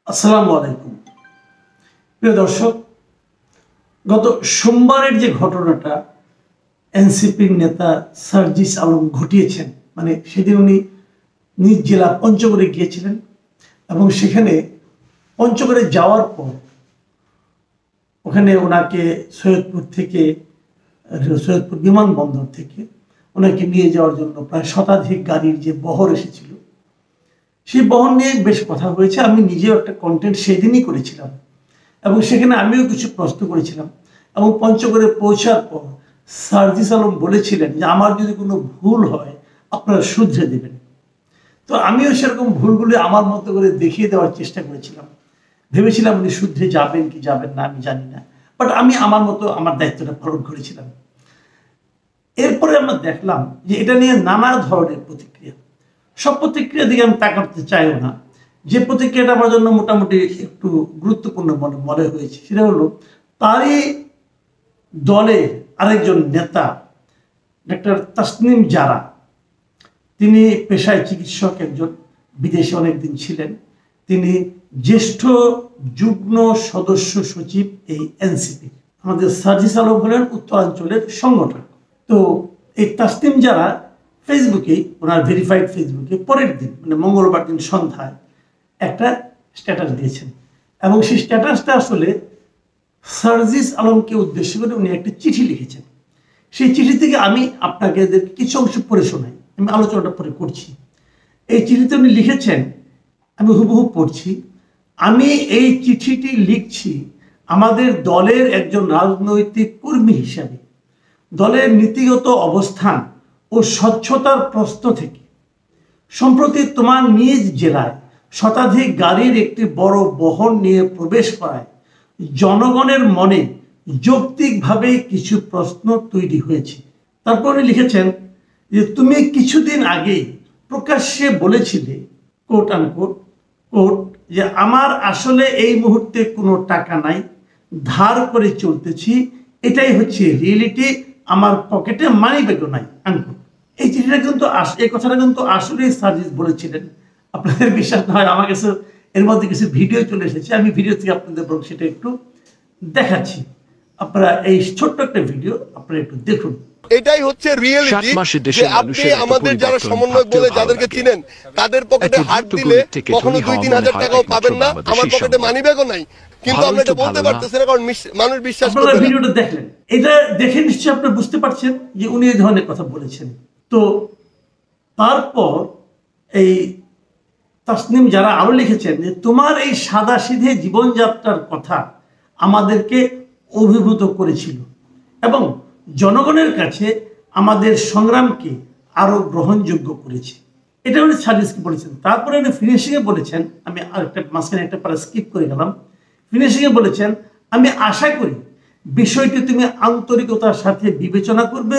আসসালামু আলাইকুম প্রিয় দর্শক, গত সোমবারের যে ঘটনাটা এনসিপির নেতা সার্জিস আলম ঘটিয়েছেন, মানে সেদিন উনি নিজ জেলা পঞ্চগড়ে গিয়েছিলেন এবং সেখানে পঞ্চগড়ে যাওয়ার পর ওখানে ওনাকে সৈয়দপুর বিমানবন্দর থেকে ওনাকে নিয়ে যাওয়ার জন্য প্রায় শতাধিক গাড়ির যে বহর এসেছিল, সেই বহর নিয়ে বেশ কথা হয়েছে। আমি নিজেও একটা কন্টেন্ট সেদিনই করেছিলাম এবং সেখানে আমিও কিছু প্রশ্ন করেছিলাম এবং পঞ্চগড়ে পৌঁছার পর সার্জিস আলম বলেছিলেন যে আমার যদি কোনো ভুল হয় আপনারা শুধরে দেবেন। তো আমিও সেরকম ভুলগুলি আমার মতো করে দেখিয়ে দেওয়ার চেষ্টা করেছিলাম। ভেবেছিলাম উনি শুধরে যাবেন কি যাবেন না আমি জানি না, বাট আমি আমার মতো আমার দায়িত্বটা পালন করেছিলাম। এরপরে আমরা দেখলাম যে এটা নিয়ে নানা ধরনের প্রতিক্রিয়া। সব প্রতিক্রিয়া দিকে আমি তাকাতে চাইও না। যে প্রতিক্রিয়াটা আমার জন্য মোটামুটি একটু গুরুত্বপূর্ণ মনে হয়েছে সেটা হলো তারই দলের আরেকজন নেতা ডাক্তার তাসনিম জারা। তিনি পেশায় চিকিৎসক, একজন বিদেশে অনেকদিন ছিলেন। তিনি জ্যেষ্ঠ যুগ্ম সদস্য সচিব এই এনসিপি। আমাদের সার্জিস আলম হলেন উত্তরাঞ্চলের সংগঠক। তো এই তাসনিম জারা ফেসবুকে, ওনার ভেরিফাইড ফেসবুকে পরের দিন মানে মঙ্গলবার দিন সন্ধ্যায় একটা স্ট্যাটাস দিয়েছেন এবং সেই স্ট্যাটাসটা আসলে সার্জিস আলমকে উদ্দেশ্য করে উনি একটা চিঠি লিখেছেন। সেই চিঠি থেকে আমি আপনাকে কিছু অংশ পড়ে শোনাই, আমি আলোচনাটা পরে করছি। এই চিঠিতে উনি লিখেছেন, আমি হুবহু পড়ছি। আমি এই চিঠিটি লিখছি আমাদের দলের একজন রাজনৈতিক কর্মী হিসাবে, দলের নীতিগত অবস্থান ও স্বচ্ছতার প্রশ্ন থেকে। সম্প্রতি তোমার নিজ জেলায় শতাধিক গাড়ির একটি বড় বহর নিয়ে প্রবেশ করায় জনগণের মনে যৌক্তিকভাবে কিছু প্রশ্ন তৈরি হয়েছে। তারপর উনি লিখেছেন যে তুমি কিছুদিন আগে প্রকাশ্যে বলেছিলে কোট আনকোট কোট যে আমার আসলে এই মুহূর্তে কোনো টাকা নাই, ধার করে চলতেছি, এটাই হচ্ছে রিয়েলিটি, আমার পকেটে মানি ব্যাগও নাই আনকোট। এই চিঠিটা কিন্তু এই কথাটা কিন্তু আসলেই সার্জিস বলেছিলেন। আপনাদের বিশ্বাস না হয় আমার কাছে এর মধ্যে কিছু ভিডিও চলে এসেছে, আমি ভিডিও থেকে আপনাদের সেটা একটু দেখাচ্ছি। আপনারা এই ছোট্ট একটা ভিডিও আপনারা একটু দেখুন। এটাই হচ্ছে রিয়েলিটি যে আপনি আমাদের যারা সমন্বয়ক বলে যাদেরকে চিনেন তাদের পকেটে হাত দিলে কখনো 2-3 হাজার টাকাও পাবেন না, আমার পকেটে মানি ব্যাগও নাই, কিন্তু আমরা এটা বলতে পারতেছি না কারণ মানুষ বিশ্বাস করে না। ভিডিওটা দেখলেন, এটা দেখে নিশ্চয়ই আপনি বুঝতে পারছেন যে উনি এই ধরনের কথা বলেছেন। তো তারপর এই তাসনিম যারা আরো লিখেছেন যে তোমার এই সাদাসিধে জীবনযাত্রার কথা আমাদেরকে অভিভূত করেছিল এবং জনগণের কাছে আমাদের সংগ্রামকে আরো গ্রহণযোগ্য করেছে। এটা উনি সার্জিসকে বলেছেন। তারপরে উনি ফিনিশিংয়ে বলেছেন, আমি আরেকটা মাঝখানে একটা পারা স্কিপ করে গেলাম। ফিনিশিংয়ে বলেছেন, আমি আশা করি বিষয়টি তুমি আন্তরিকতার সাথে বিবেচনা করবে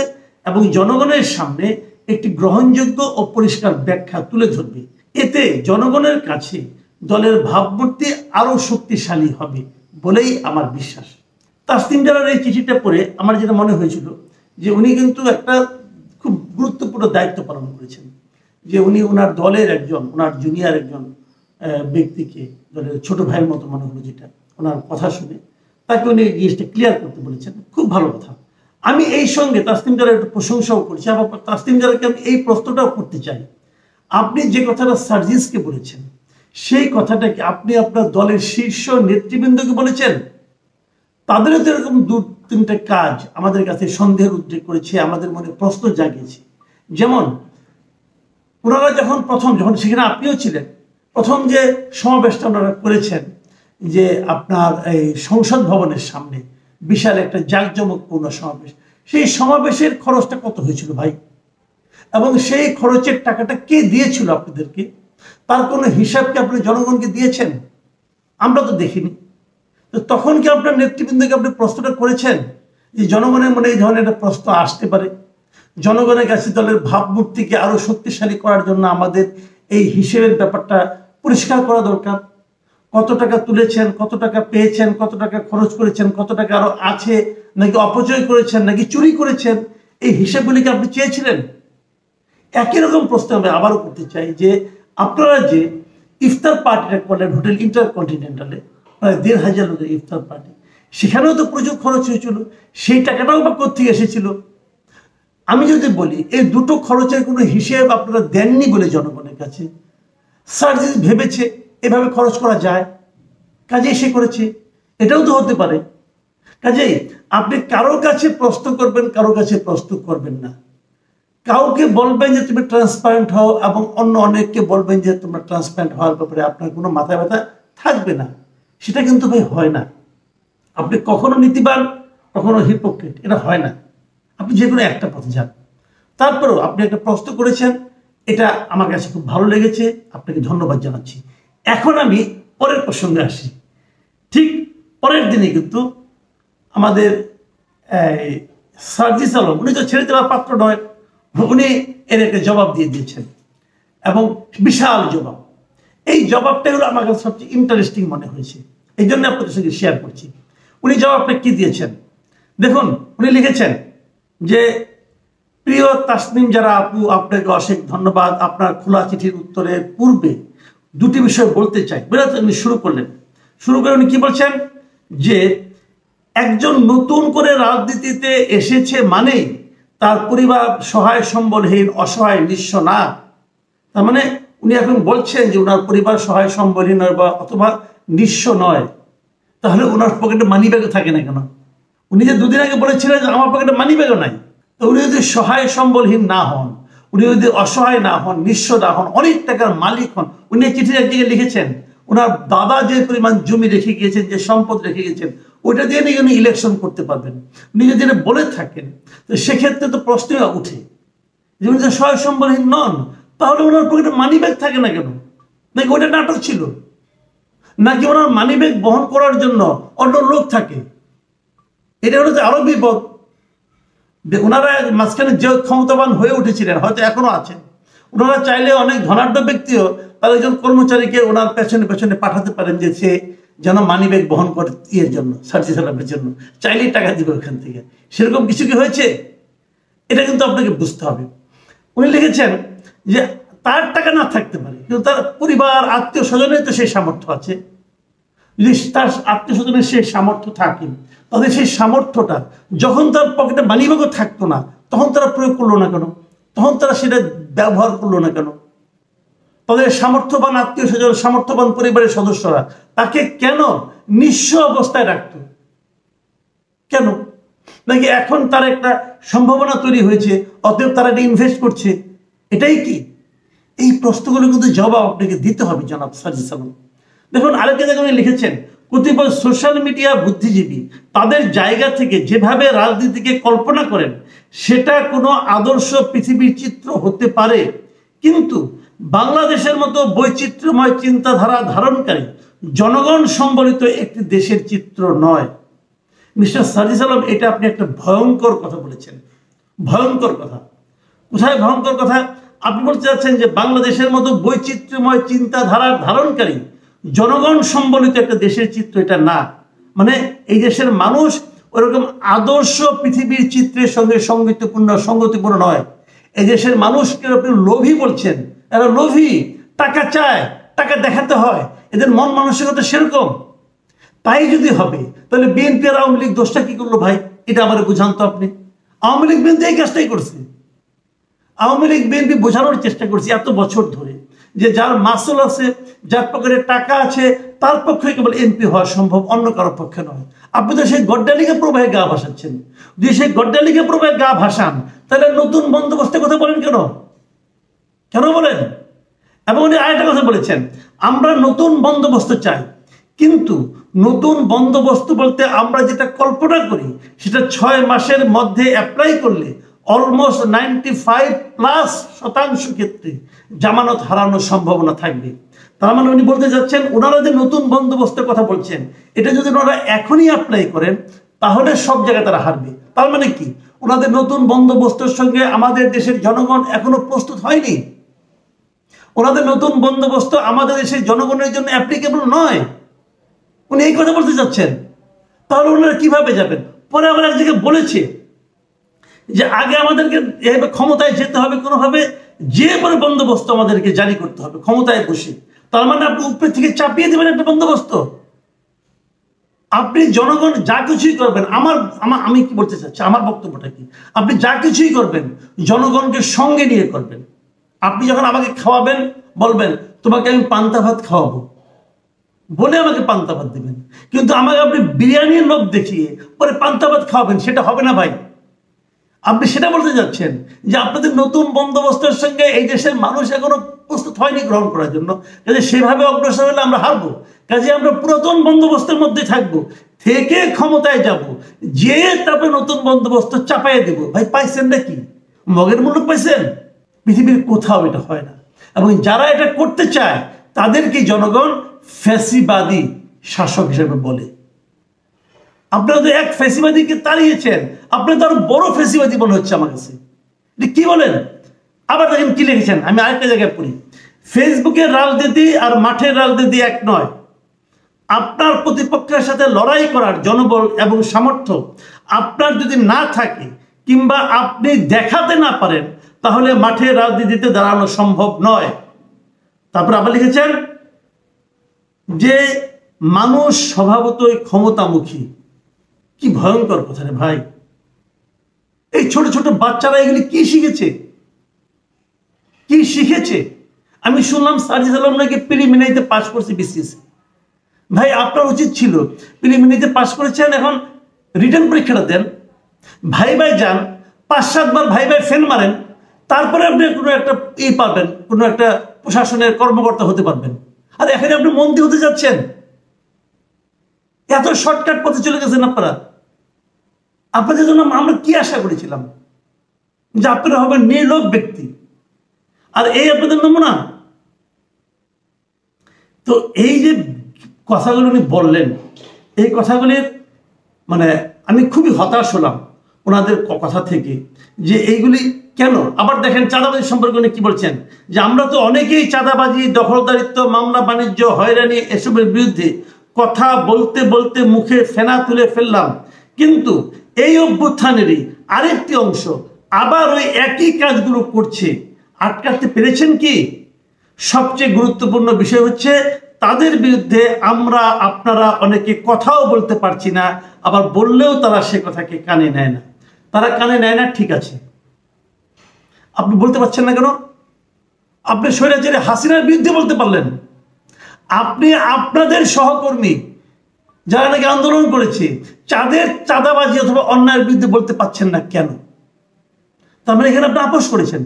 এবং জনগণের সামনে একটি গ্রহণযোগ্য ও পরিষ্কার ব্যাখ্যা তুলে ধরবে। এতে জনগণের কাছে দলের ভাবমূর্তি আরো শক্তিশালী হবে বলেই আমার বিশ্বাস। তাসনিম জারার এই চিঠিটা পড়ে আমার যেটা মনে হয়েছিল যে উনি কিন্তু একটা খুব গুরুত্বপূর্ণ দায়িত্ব পালন করেছেন। যে উনি ওনার দলের একজন, ওনার জুনিয়র একজন ব্যক্তিকে, দলের ছোট ভাইয়ের মতো মনে হলো যেটা ওনার কথা শুনে, তাকে উনি জিনিসটা ক্লিয়ার করতে বলেছেন। খুব ভালো কথা। আমি এই সঙ্গে তাসনিম জারার একটু প্রশংসাও করছি, আবার তাসনিম জারাকে আমি এই প্রশ্নটাও করতে চাই, আপনি যে কথাটা সার্জিসকে বলেছেন সেই কথাটাকে আপনি আপনার দলের শীর্ষ নেতৃবৃন্দকে বলেছেন? তাদেরও তো এরকম 2-3টা কাজ আমাদের কাছে সন্দেহের উদ্রেক করেছে, আমাদের মনে প্রশ্ন জাগিয়েছে। যেমন ওনারা যখন সেখানে আপনিও ছিলেন, প্রথম যে সমাবেশটা ওনারা করেছেন যে আপনার এই সংসদ ভবনের সামনে বিশাল একটা জাঁকজমকপূর্ণ সমাবেশ, সেই সমাবেশের খরচটা কত হয়েছিল ভাই? এবং সেই খরচের টাকাটা কে দিয়েছিল আপনাদেরকে? তার কোনো হিসাব কি আপনি জনগণকে দিয়েছেন? আমরা তো দেখিনি। তো তখন কি আপনার নেতৃবৃন্দকে আপনি প্রশ্নটা করেছেন যে জনগণের মনে এই ধরনের একটা প্রশ্ন আসতে পারে? জনগণের কাছে দলের ভাবমূর্তিকে আরো শক্তিশালী করার জন্য আমাদের এই হিসেবের ব্যাপারটা পরিষ্কার করা দরকার। কত টাকা তুলেছেন, কত টাকা পেয়েছেন, কত টাকা খরচ করেছেন, কত টাকা আরো আছে, নাকি অপচয় করেছেন, নাকি চুরি করেছেন, এই হিসেবগুলিকে আপনি চেয়েছিলেন? একই রকম প্রশ্ন আমি আবারও করতে চাই যে আপনারা যে ইফতার পার্টিটা করলেন হোটেল ইন্টারকন্টিনেন্টালে, প্রায় ১,৫০০ লোকের ইফতার পার্টি, সেখানেও তো প্রচুর খরচ হয়েছিল, সেই টাকাটাও বা কোত্থেকে এসেছিল? আমি যদি বলি এই দুটো খরচের কোনো হিসেব আপনারা দেননি বলে জনগণের কাছে, সার্জিস ভেবেছে এভাবে খরচ করা যায়, কাজেই সে করেছে, এটাও তো হতে পারে। কাজেই আপনি কারোর কাছে প্রশ্ন করবেন, কারোর কাছে প্রশ্ন করবেন না, কাউকে বলবেন যে তুমি ট্রান্সপারেন্ট হও এবং অন্য অনেককে বলবেন যে তোমরা ট্রান্সপারেন্ট হওয়ার ব্যাপারে আপনার কোনো মাথা ব্যথা থাকবে না, সেটা কিন্তু ভাই হয় না। আপনি কখনো নীতিবান, কখনো হিপোক্রেট, এটা হয় না। আপনি যে কোনো একটা পথে যান। তারপরেও আপনি একটা প্রশ্ন করেছেন, এটা আমার কাছে খুব ভালো লেগেছে, আপনাকে ধন্যবাদ জানাচ্ছি। এখন আমি পরের প্রসঙ্গে আসি। ঠিক পরের দিনে কিন্তু আমাদের সার্জিস আলম, উনি তো ছেড়ে দেওয়ার পাত্র নয়, উনি এর একটা জবাব দিয়ে দিয়েছেন এবং বিশাল জবাব। এই জবাবটাই হলো আমার কাছে সবচেয়ে ইন্টারেস্টিং মনে হয়েছে, এই জন্য আপনাদের সঙ্গে শেয়ার করছি। উনি জবাবটা কি দিয়েছেন দেখুন। উনি লিখেছেন যে প্রিয় তাসনিম যারা আপু, আপনাকে অশেষ ধন্যবাদ। আপনার খোলা চিঠির উত্তরের পূর্বে দুটি বিষয় বলতে চাই। বেরোতে উনি শুরু করে উনি কি বলছেন যে একজন নতুন করে রাজনীতিতে এসেছে মানে তার পরিবার সহায় সম্বলহীন, অসহায়, নিঃস্ব না। তার মানে উনি এখন বলছেন যে ওনার পরিবার সহায় সম্বলহীন বা অথবা নিঃস্ব নয়। তাহলে ওনার পকেটে মানি ব্যাগও থাকে না কেন? উনি যে দুদিন আগে বলেছিলেন যে আমার পকেটে মানি ব্যাগও নাই, তো উনি যদি সহায় সম্বলহীন না হন, উনি যদি অসহায় না হন, নিঃস্ব না হন, অনেক টাকার মালিক হন। উনি চিঠির একদিকে লিখেছেন ওনার দাদা যে পরিমাণ জমি রেখে গিয়েছেন, যে সম্পদ রেখে গেছেন, ওইটা দিয়ে নিয়ে উনি ইলেকশন করতে পারবেন। উনি যদি এটা বলে থাকেন তো সেক্ষেত্রে তো প্রশ্ন উঠে যে উনি যে সহায় সম্বলহীন নন, তাহলে ওনার পকেটে মানি ব্যাগ থাকে না কেন? নাকি ওটা নাটক ছিল? নাকি ওনার মানি ব্যাগ বহন করার জন্য অন্য লোক থাকে? এটা হলো আরো বিপদ। ওনারা মাঝখানে যে ক্ষমতাবান হয়ে উঠেছিলেন, হয়তো এখনো আছেন, ওনারা চাইলে অনেক ধনাঢ্য ব্যক্তিও তার একজন কর্মচারীকে ওনার পেছনে পেছনে পাঠাতে পারেন যে সে যেন মানি ব্যাগ বহন করে ইয়ের জন্য, সার্জিস আলমের জন্য, চাইলেই টাকা দিবে ওখান থেকে। সেরকম কিছু কি হয়েছে? এটা কিন্তু আপনাকে বুঝতে হবে। উনি লিখেছেন যে তার টাকা না থাকতে পারে, কিন্তু তার পরিবার, আত্মীয় স্বজনের তো সেই সামর্থ্য আছে। যদি তার আত্মীয় স্বজনের সেই সামর্থ্য থাকে, তাদের সেই সামর্থ্যটা যখন তার পকেটে মানিব্যাগও থাকতো না, তখন তারা প্রয়োগ করলো না কেন? তখন তারা সেটা ব্যবহার করলো না কেন? তাদের সামর্থ্যবান আত্মীয় স্বজন, সামর্থ্যবান পরিবারের সদস্যরা তাকে কেন নিঃস্ব অবস্থায় রাখতো? কেন? নাকি এখন তার একটা সম্ভাবনা তৈরি হয়েছে, অতএব তারা এটা ইনভেস্ট করছে? এটাই কি? এই প্রশ্নগুলো কিন্তু জবাব আপনাকে দিতে হবে জনাব সার্জিস আলম। দেখুন আরেকটা জায়গায় উনি লিখেছেন, কতিপয় সোশ্যাল মিডিয়া বুদ্ধিজীবী তাদের জায়গা থেকে যেভাবে রাজনীতিকে কল্পনা করেন সেটা কোনো আদর্শ পৃথিবীর চিত্র হতে পারে, কিন্তু বাংলাদেশের মতো বৈচিত্র্যময় চিন্তাধারা ধারণকারী জনগণ সম্বলিত একটি দেশের চিত্র নয়। মিস্টার সার্জিস আলম, এটা আপনি একটা ভয়ঙ্কর কথা বলেছেন। ভয়ঙ্কর কথা। কোথায় ভয়ঙ্কর কথা? আপনি বলতে চাচ্ছেন যে বাংলাদেশের মতো বৈচিত্র্যময় চিন্তাধারার ধারণকারী জনগণ সম্বলিত একটা দেশের চিত্র এটা না। মানে এই দেশের মানুষ ওরকম আদর্শ পৃথিবীর চিত্রের সঙ্গে সঙ্গতিপূর্ণ নয়। এই দেশের মানুষকে আপনি লোভী বলছেন, এরা লোভী, টাকা চায়, টাকা দেখাতে হয়, এদের মন মানসিকতা সেরকম। তাই যদি হবে তাহলে বিএনপি আর আওয়ামী লীগ দোষটা কি করলো ভাই? এটা আমার বুঝান তো আপনি। আওয়ামী লীগ বিএনপি এই কাজটাই করছে। আওয়ামী লীগ বিএনপি বোঝানোর চেষ্টা করছে এত বছর ধরে যে যার মাসুল আছে, যার পকেটে টাকা আছে, তার পক্ষে কেবল এমপি হওয়া সম্ভব, অন্য কারো পক্ষে নয়। আপনি তো সেই গড্ডালিকে প্রবাহে গা ভাসাচ্ছেন। যদি সেই গড্ডালিকে প্রবাহে গা ভাসান তাহলে নতুন বন্দোবস্তের কথা বলেন কেন? কেন বলেন? এবং উনি আরেকটা কথা বলেছেন, আমরা নতুন বন্দোবস্ত চাই, কিন্তু নতুন বন্দোবস্ত বলতে আমরা যেটা কল্পনা করি সেটা 6 মাসের মধ্যে অ্যাপ্লাই করলে অলমোস্ট 95+ ক্ষেত্রে জামানত হারানোর সম্ভাবনা থাকবে। তার মানে উনি বলতে যাচ্ছেন ওনারা যে নতুন বন্দোবস্তের কথা বলছেন, এটা যদি ওনারা এখনই অ্যাপ্লাই করেন তাহলে সব জায়গায় তারা হারবে। তার মানে কি? ওনাদের নতুন বন্দোবস্তের সঙ্গে আমাদের দেশের জনগণ এখনো প্রস্তুত হয়নি। ওনাদের নতুন বন্দোবস্ত আমাদের দেশের জনগণের জন্য অ্যাপ্লিকেবল নয়। উনি এই কথা বলতে যাচ্ছেন। তাহলে ওনারা কিভাবে যাবেন? পরে আবার এক জায়গায় বলেছে যে আগে আমাদেরকে ক্ষমতায় যেতে হবে কোনোভাবে, যে পরে বন্দোবস্ত আমাদেরকে জারি করতে হবে ক্ষমতায় বসে। তার মানে আপনি উপরে থেকে চাপিয়ে দেবেন একটা বন্দোবস্ত। আপনি জনগণ যা কিছুই করবেন, আমি কি বলতে চাচ্ছি, আমার বক্তব্যটা কি, আপনি যা কিছুই করবেন জনগণকে সঙ্গে নিয়ে করবেন। আপনি যখন আমাকে খাওয়াবেন বলবেন তোমাকে আমি পান্তা ভাত খাওয়াবো বলে আমাকে পান্তা ভাত দেবেন, কিন্তু আমাকে আপনি বিরিয়ানির লোভ দেখিয়ে পরে পান্তা ভাত খাওয়াবেন, সেটা হবে না ভাই। আপনি সেটা বলতে যাচ্ছেন যে আপনাদের নতুন বন্দোবস্তের সঙ্গে এই দেশের মানুষ এখনো প্রস্তুত হয়নি গ্রহণ করার জন্য, কাজে সেভাবে অগ্রসর হলে আমরা হারবো। কাজে আমরা পুরাতন বন্দোবস্তের মধ্যে থাকবো, থেকে ক্ষমতায় যাব, যে তারপরে নতুন বন্দোবস্ত চাপাইয়ে দেব। ভাই পাইছেন নাকি? মগের মুলুক পাইছেন? পৃথিবীর কোথাও এটা হয় না। এবং যারা এটা করতে চায় তাদেরকে জনগণ ফ্যাসিবাদী শাসক হিসেবে বলে। আপনারা তো এক ফ্যাসিবাদীকে তাড়িয়েছেন, আপনার তো আরো বড় ফ্যাসিবাদী মনে হচ্ছে আমার কাছে। কি বলেন? আবার দেখেন কি লিখেছেন, আমি আরেকটা জায়গায় পড়ি, ফেসবুকের রাজনীতি আর মাঠের রাজনীতি এক নয়। আপনার প্রতিপক্ষের সাথে লড়াই করার জনবল এবং সামর্থ্য আপনার যদি না থাকে কিংবা আপনি দেখাতে না পারেন তাহলে মাঠের রাজনীতিতে দাঁড়ানো সম্ভব নয়। তারপর আবার লিখেছেন যে মানুষ স্বভাবতই ক্ষমতামুখী। কি ভয়ঙ্কর কথা রে ভাই! এই ছোট ছোট বাচ্চারা এগুলি কি শিখেছে, কি শিখেছে? আমি শুনলাম সার্জিস আলম নাকি প্রিলিমিনারিতে পাশ করছে বিসিএস। ভাই আপনার উচিত ছিল প্রিলিমিনারিতে পাশ করেছেন, এখন রিটার্ন পরীক্ষাটা দেন, ভাই যান, 5-7 বার ভাই ফেল মারেন, তারপরে আপনি কোনো একটা পারবেন, কোনো একটা প্রশাসনের কর্মকর্তা হতে পারবেন। আর এখানে আপনি মন্ত্রী হতে যাচ্ছেন, এত শর্টকাট পথে চলে গেছেন আপনারা। আপনাদের জন্য আমরা কি আশা করেছিলাম যে আপনারা হবেন নির্লোভ ব্যক্তি, আর এই আপনাদের নমুনা। তো এই যে কথাগুলো উনি বললেন, এই কথাগুলির মানে আমি খুবই হতাশ হলাম ওনাদের কথা থেকে, যে এইগুলি কেন। আবার দেখেন চাঁদাবাজি সম্পর্কে উনি কি বলছেন, যে আমরা তো অনেকেই চাঁদাবাজি, দখলদারিত্ব, মামলা বাণিজ্য, হয়রানি এসবের বিরুদ্ধে কথা বলতে বলতে মুখে ফেনা তুলে ফেললাম, কিন্তু এই অভ্যুত্থানেরই আরেকটি অংশ আবার ওই একই কাজগুলো করছে। আটকাতে পেরেছেন কি? সবচেয়ে গুরুত্বপূর্ণ বিষয় হচ্ছে তাদের বিরুদ্ধে আমরা আপনারা অনেকে কথাও বলতে পারছি না, আবার বললেও তারা সে কথাকে কানে নেয় না। তারা কানে নেয় না, ঠিক আছে, আপনি বলতে পারছেন না কেন? আপনি স্বৈরাচারী হাসিনার বিরুদ্ধে বলতে পারলেন, আপনি আপনাদের সহকর্মী যারা নাকি আন্দোলন করেছে তাদের চাঁদাবাজি অথবা অন্যায়ের বিরুদ্ধে বলতে পারছেন না কেন? তার মানে এখানে আপনি আপোষ করেছেন।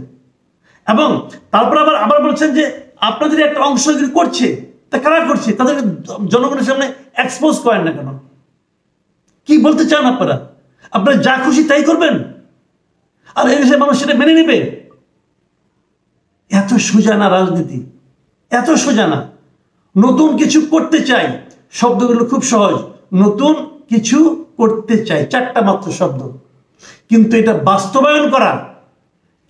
এবং তারপর আবার বলছেন যে আপনাদের একটা অংশ যদি করছে, তা কারা করছে তাদেরকে জনগণের সামনে এক্সপোজ করেন না কেন? কি বলতে চান আপনারা? আপনারা যা খুশি তাই করবেন আর এই দেশের মানুষ সেটা মেনে নেবে? এত সোজা না রাজনীতি, এত সোজা না। নতুন কিছু করতে চাই, শব্দগুলো খুব সহজ, নতুন কিছু করতে চাই, 4টা মাত্র শব্দ, কিন্তু এটা বাস্তবায়ন করা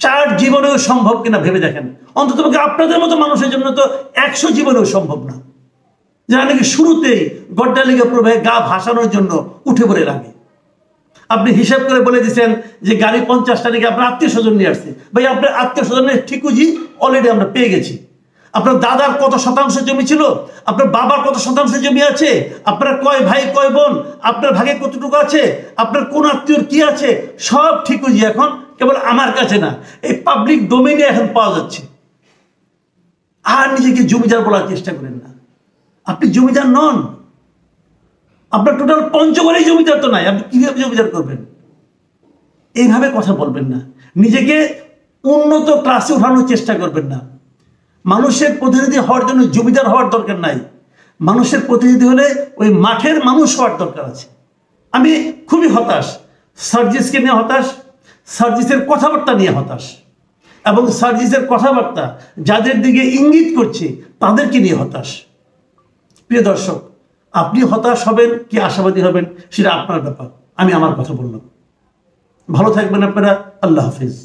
4 জীবনেও সম্ভব কিনা ভেবে দেখেন। অন্তত আপনাদের মতো মানুষের জন্য তো 100 জীবনেও সম্ভব না, যারা নাকি শুরুতেই গড্ডালিগা প্রবাহে গা ভাসানোর জন্য উঠে পড়ে লাগে। আপনি হিসাব করে বলে দিচ্ছেন যে গাড়ি 50টা নাকি আপনার আত্মীয় স্বজন নিয়ে আসছে। ভাই আপনার আত্মীয় স্বজনের ঠিকুজি অলরেডি আমরা পেয়ে গেছি। আপনার দাদার কত শতাংশ জমি ছিল, আপনার বাবার কত শতাংশ জমি আছে, আপনার কয় ভাই কয় বোন, আপনার ভাগে কতটুকু আছে, আপনার কোন আত্মীয়র কি আছে, সব ঠিকুজি এখন কেবল আমার কাছে না, এই পাবলিক ডোমেইনে এখন পাওয়া যাচ্ছে। আর নিজেকে জমিদার বলার চেষ্টা করেন না, আপনি জমিদার নন। আপনার টোটাল পঞ্চগড়েই জমিদার তো নাই, আপনি কিভাবে জমিদার করবেন? এইভাবে কথা বলবেন না, নিজেকে উন্নত ক্লাসে উঠানোর চেষ্টা করবেন না। মানুষের প্রতিনিধি হওয়ার জন্য জমিদার হওয়ার দরকার নাই, মানুষের প্রতিনিধি হলে ওই মাঠের মানুষ হওয়ার দরকার আছে। আমি খুবই হতাশ, সার্জিসকে নিয়ে হতাশ, সার্জিসের কথাবার্তা নিয়ে হতাশ, এবং সার্জিসের কথাবার্তা যাদের দিকে ইঙ্গিত করছে তাদেরকে নিয়ে হতাশ। প্রিয় দর্শক, আপনি হতাশ হবেন কি আশাবাদী হবেন সেটা আপনার ব্যাপার, আমি আমার কথা বললাম। ভালো থাকবেন আপনারা, আল্লাহ হাফিজ।